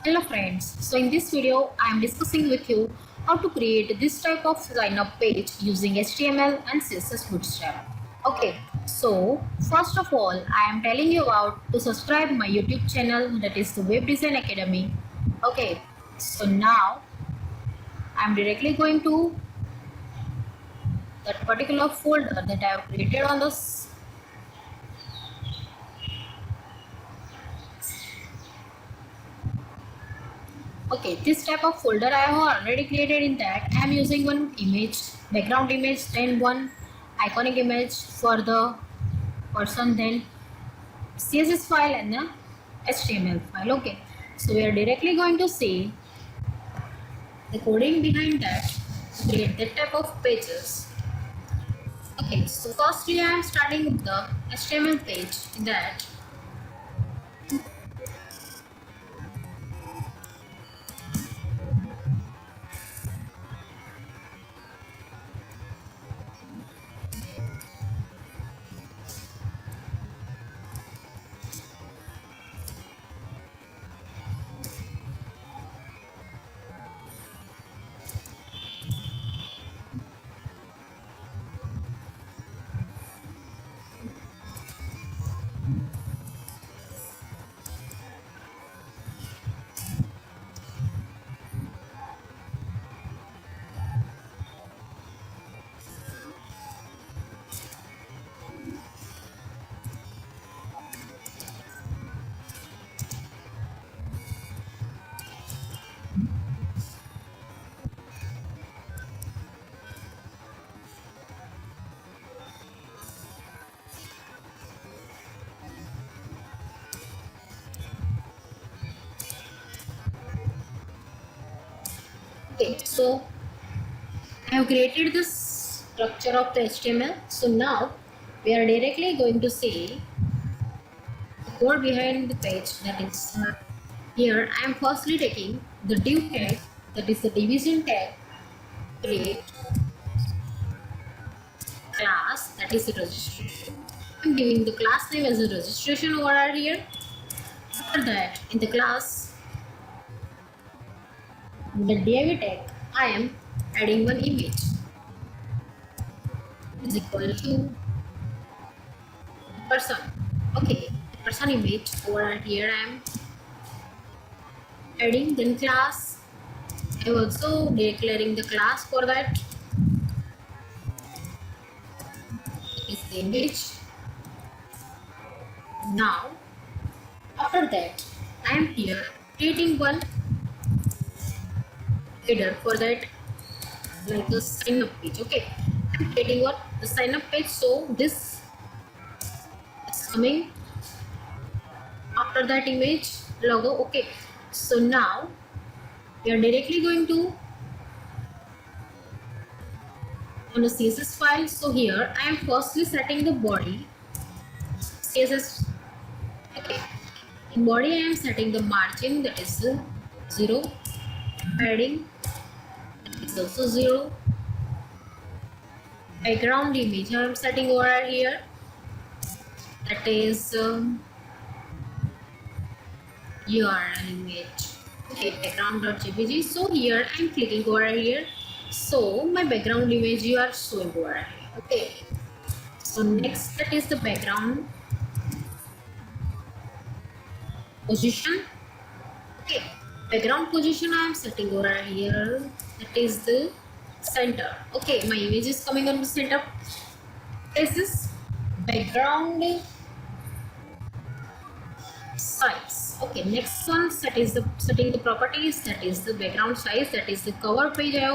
Hello friends, so in this video I am discussing with you how to create this type of sign up page using HTML and CSS Bootstrap. Okay, so first of all I am telling you about to subscribe my YouTube channel, that is the Web Design Academy. Okay, so now I am directly going to that particular folder that I have created on this. Okay, this type of folder I have already created. In that I am using one image, background image, then one iconic image for the person, then CSS file and the HTML file. Okay, so we are directly going to see the coding behind that to create that type of pages. Okay, so firstly I am starting with the HTML page. In that okay, so I have created this structure of the HTML. So now we are directly going to see the code behind the page. That is here I am firstly taking the div tag, that is the division tag, create class, that is the registration. I am giving the class name as a registration over here. After that, in the class, the div tag, I am adding one image is equal to person. Okay, person image over here I am adding. Then class, I am also declaring the class for that is the image. Now after that I am here creating one header for that, like the sign up page. Okay, I'm creating what the sign up page, so this is coming after that image logo. Okay, so now we are directly going to on the CSS file. So here I am firstly setting the body CSS. Okay, in body I am setting the margin, that is 0, padding is also 0, background image I am setting over here, that is URL image. Okay, background.jpg. So here I am clicking over here, so my background image you are showing over here. Okay, so next, that is the background position. Okay, background position I am setting over here, that is the center. Okay, my image is coming on the center. This is background size. Okay, next one, setting the properties, that is the background size, that is the cover page I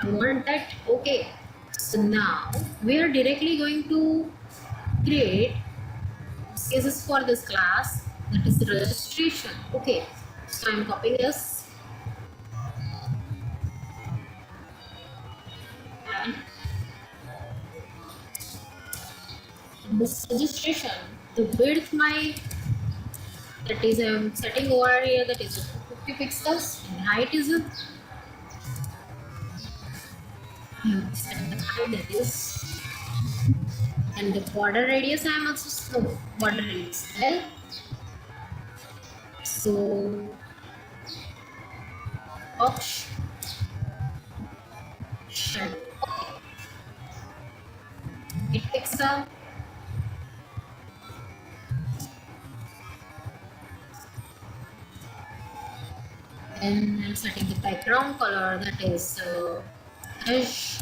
want that. Okay, so now we are directly going to create CSS for this class, that is the registration. Okay, so I'm copying this and this registration, the width my, that is I'm setting over here, that is 50 pixels, and height is set the height, that is, and the border radius I am also border radius well. So box shadow. Okay, 8 pixel. And I'm setting the background color, that is ash.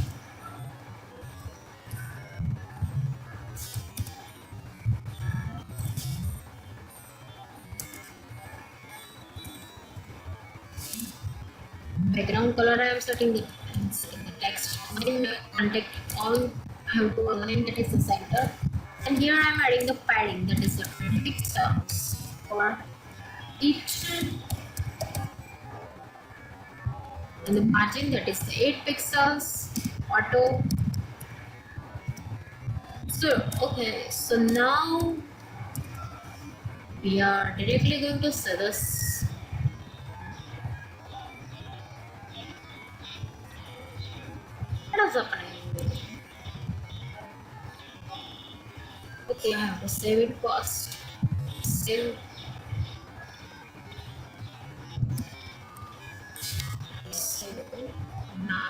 Background color I am setting the text in contact all. I have to align, that is the center. And here I am adding the padding, that is the 20 pixels for each, and the margin, that is the 8 pixels auto. So okay, so now we are directly going to see this. What is happening? Okay, I have to save it first. Save. Save it now.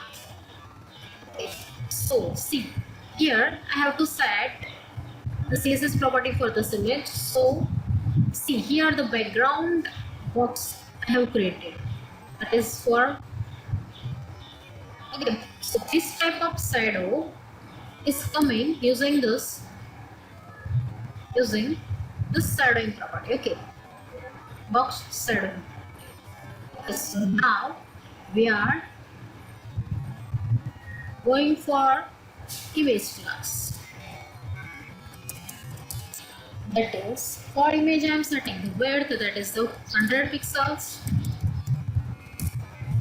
Okay. So see, here I have to set the CSS property for this image. So see, here the background box I have created, that is for, okay, so this type of shadow is coming using this shadowing property. Okay, box shadowing. Okay, so now we are going for image class. That is, for image I am setting the width, that is the 100 pixels,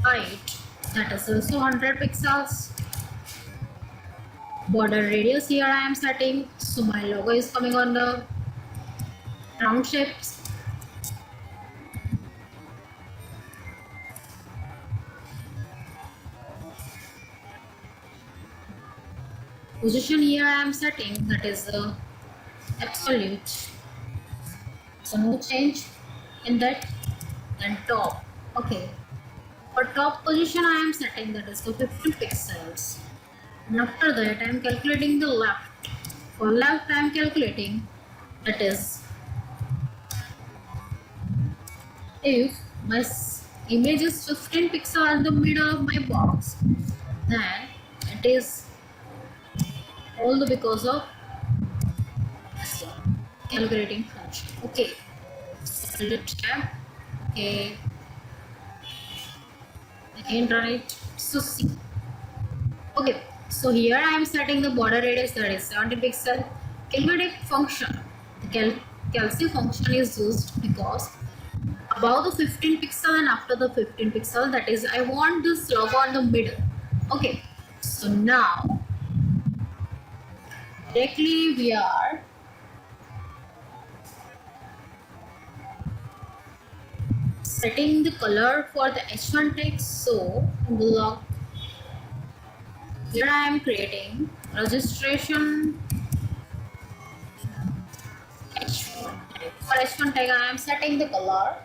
height, that is also 100 pixels, border radius here I am setting, so my logo is coming on the round shapes. Position here I am setting, that is the absolute, so no change in that. And top, okay, for top position I am setting, that is the 15 pixels. And after that I am calculating the left. For left I am calculating, that is, if my image is 15 pixels in the middle of my box, then it is all the because of calculating function. Okay, so let's tab. Okay, again run it. So see, okay, so here I am setting the border radius, that is 70 pixel. Calculate function, the calci function is used because above the 15 pixel and after the 15 pixel, that is, I want this logo on the middle. Okay, so now directly we are setting the color for the H1 text. So in the log, here I am creating registration H1 tag. For H1 tag I am setting the color,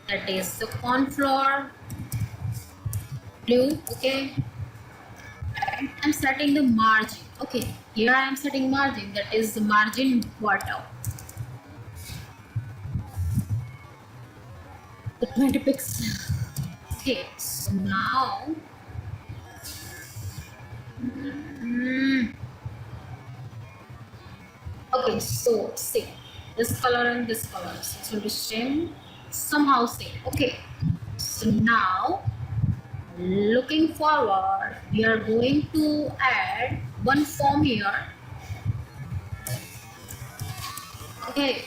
that is the cornflower blue. Okay, and I'm setting the margin. Okay, here I am setting margin, that is the margin bottom, the 20 pixels. Okay, so now okay, so see, this color and this color, so it will be same, somehow same. Okay, so now looking forward, we are going to add one form here. Okay,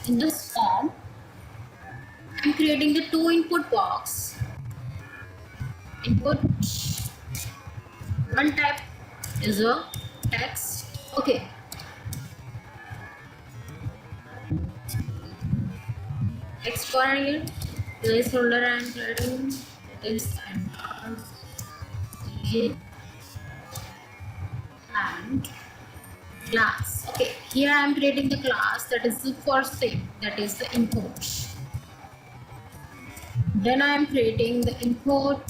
in this form I'm creating the two input box. Input one type is a text. Okay, text bar here, placeholder I am creating, this and class. Okay, here I am creating the class, that is the first thing, that is the input. Then I am creating the input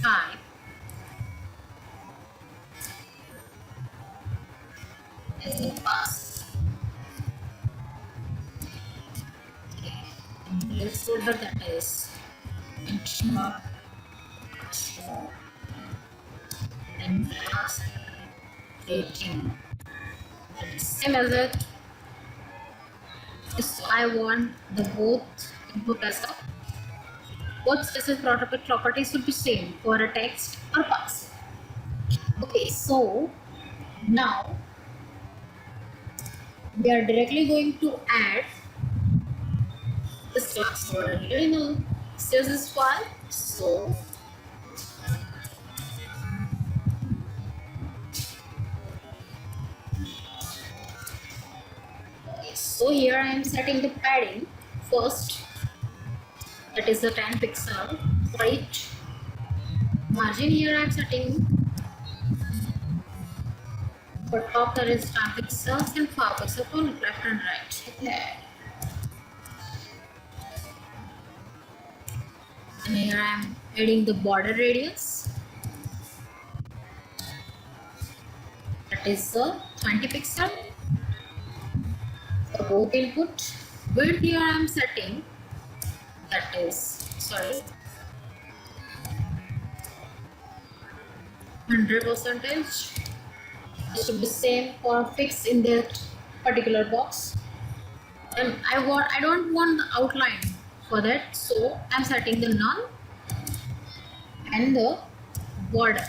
type as a pass. This folder that is ensure and class rating. Same as it. So I want the both input as a both CSS properties should be same for a text or pass. Okay, so now we are directly going to add this class for here in a CSS file. So so here I am setting the padding first, that is the 10 pixel for each. Margin here I am setting for top, there is 10 pixels and 5 pixels for left and right. There. And here I am adding the border radius, that is the 20 pixel for both input. Width here I am setting, that is sorry 100%. It should be same for fix in that particular box. And I don't want the outline for that, so I'm setting the none and the border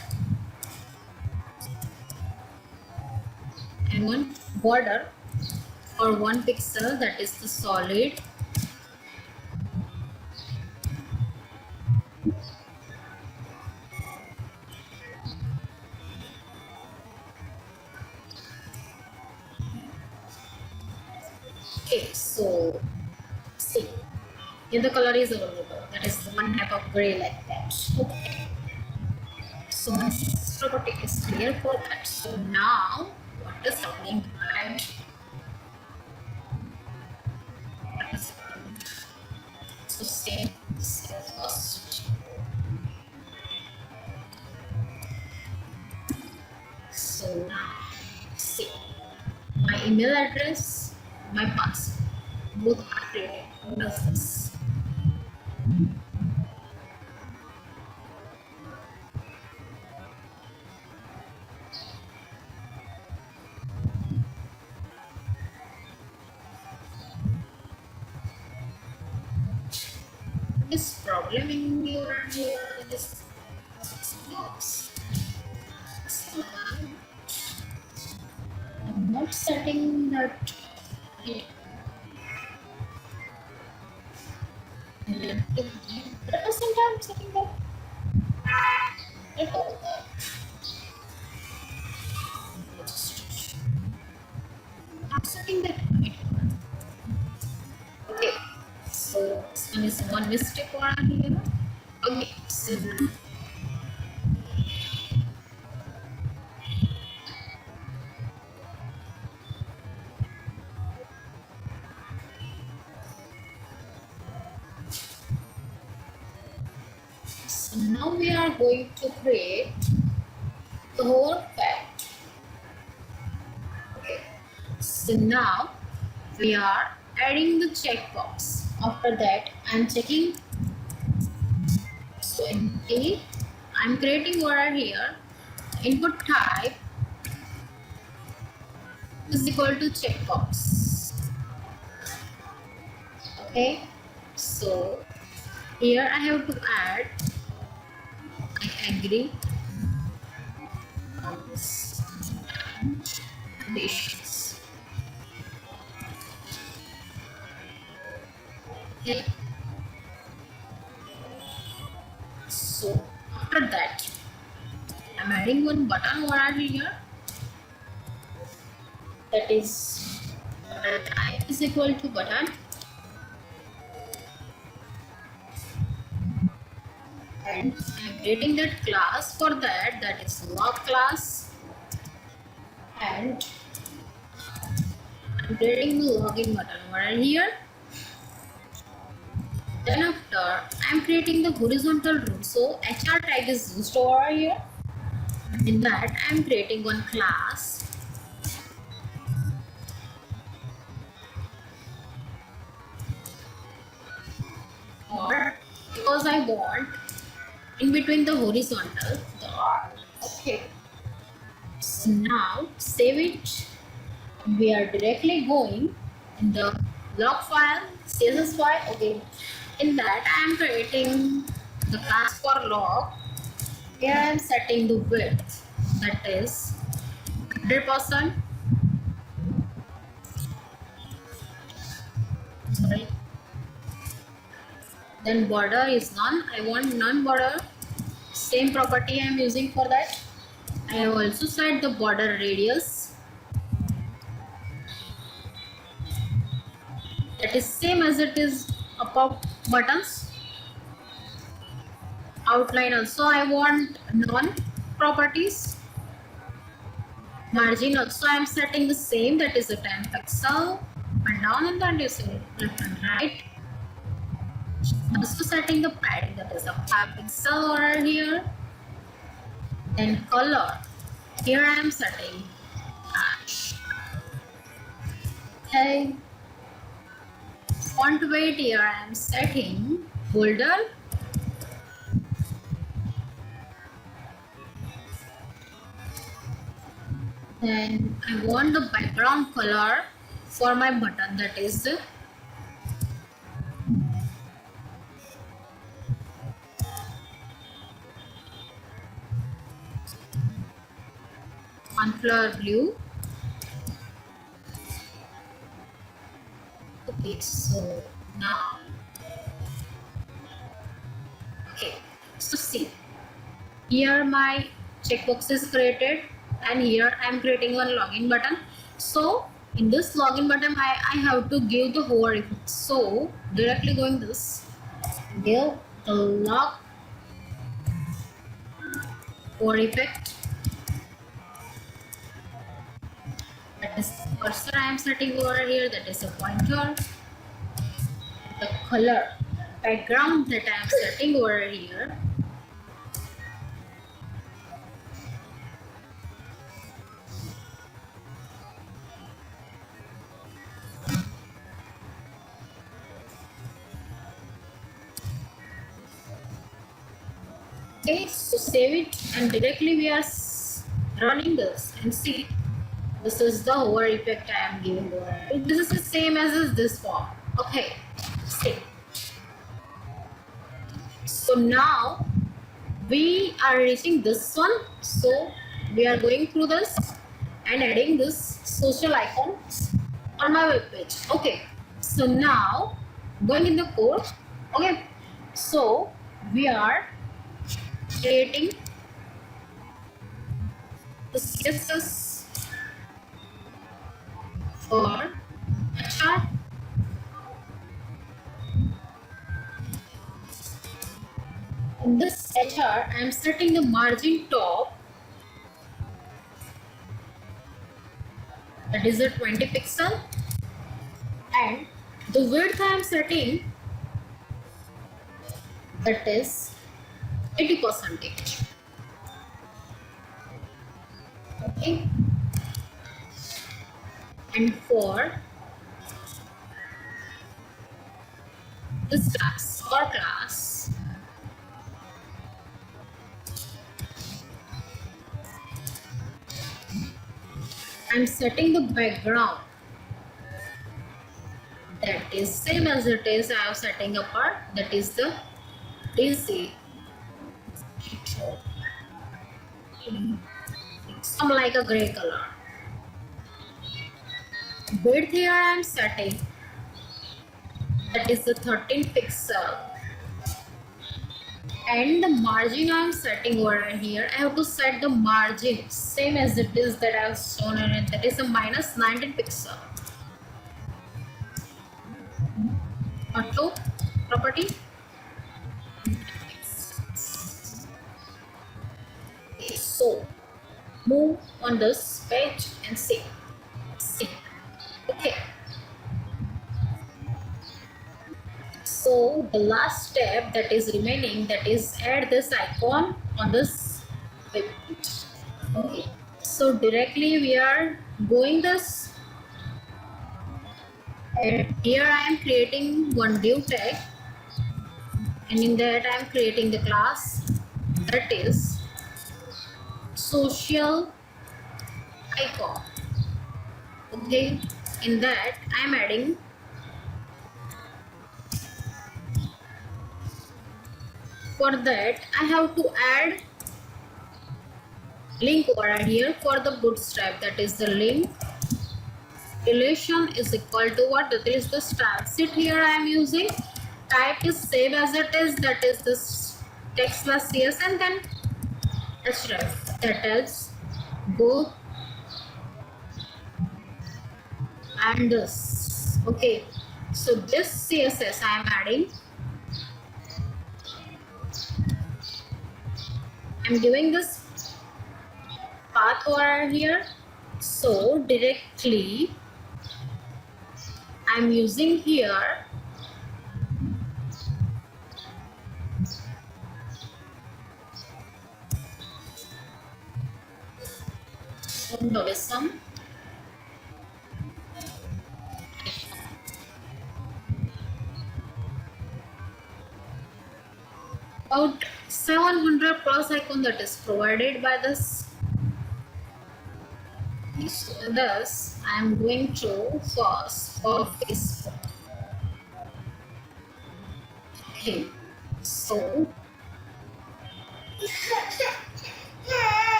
and one border for 1 pixel, that is the solid. Okay, so see, here the color is available, that is one type of gray like that. Okay, so this property is clear for that. So now what is happening? So save this first. So now see, my email address, my password, both are created. What does this? This problem in this box. So I'm not setting that here. Present I'm setting that. I'm setting that. Okay, so this one is one mistake over here. Okay, so now we are going to create the whole fact. Okay, so now we are adding the checkbox. After that, I'm checking. So I'm creating order here. Input type is equal to checkbox. Okay, so here I have to add I agree on this conditions. Okay. So after that, I'm adding one button over here, that is button type is equal to button, and I'm creating that class for that, that is log class. and I'm creating the login button over here. Then after I'm creating the horizontal row, so HR tag is used over here. In that I'm creating one class or because I want in between the horizontal the R. Okay. So now save it. We are directly going in the log file, CSS file. Okay. In that I am creating the class for log. Here I am setting the width, that is 100%. Sorry. Then border is none. I want none border. Same property I am using for that. I have also set the border radius. That is same as it is above buttons. Outline also I want none properties. Margin also I am setting the same, that is a 10 pixel. And down and then you say left and right. Also setting the padding, that is a 5 pixel over here. Then color, here I am setting ash. Okay. Font weight, here I am setting bolder. Then I want the background color for my button, that is sunflower blue. Okay, so now, okay, so see, here my checkbox is created and here I am creating one login button. So in this login button I have to give the hover effect. So directly going this, give the log hover effect. That is the cursor I am setting over here, that is a pointer. The color background that I am setting over here, okay, so save it and directly we are running this and see, this is the hover effect I am giving over here. This is the same as this form. Okay, see. So now we are reaching this one, so we are going through this and adding this social icons on my web page. Okay, so now going in the code. Okay, so we are creating the CSS for HR. In this HR, I am setting the margin top, that is a 20 pixel, and the width I am setting, that is 80%. Okay, and for this class or class, I'm setting the background, that is same as it is I am setting a part, that is the DC, some like a gray color. Width here I am setting, that is the 13 pixel, and the margin I am setting over here, I have to set the margin same as it is that I have shown in it, that is a minus 19 pixel. Auto property. Okay, so move on this. Fetch and save. Okay. So the last step that is remaining, that is add this icon on this web page. Okay. So directly we are going this, and here I am creating one div tag, and in that I am creating the class that is social icon. Okay. In that I am adding, for that I have to add link over here for the bootstrap, that is the link relation is equal to what, that is the style sheet. Here I am using type is save as it is, that is this text plus cs, and then href, that is go and this. Okay, so this css I am adding, I am giving this path over here. So directly I am using here some about 700 plus icon that is provided by this. So thus I am going to first for Facebook. Okay, so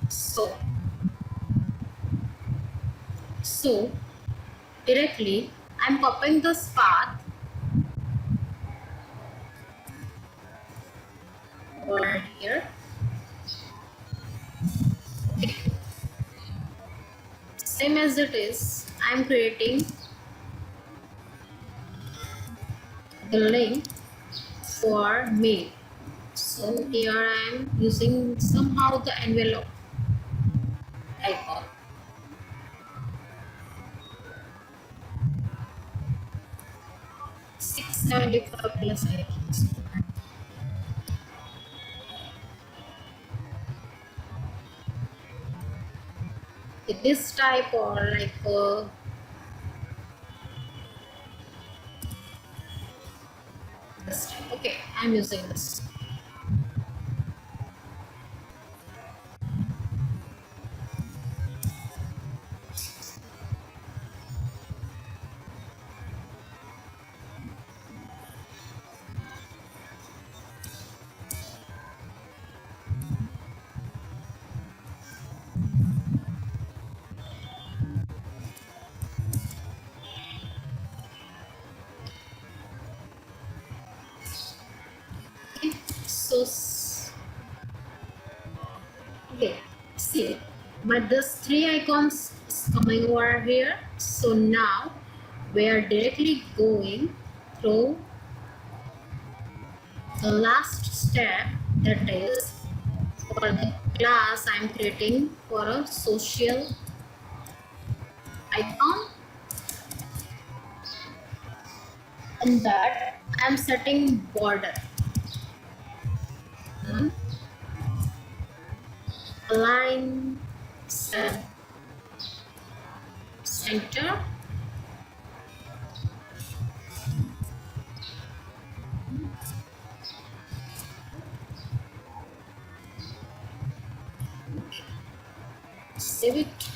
so so directly I'm copying this path over here. Okay. Same as it is, I'm creating the link for mail. So here I am using somehow the envelope icon. 675 plus icons. This type or like this type. Okay, I'm using this. Okay. So okay, see, but this three icons is coming over here. So now we are directly going through the last step, that is for the class I'm creating for a social icon, and that I'm setting border, align center, save it.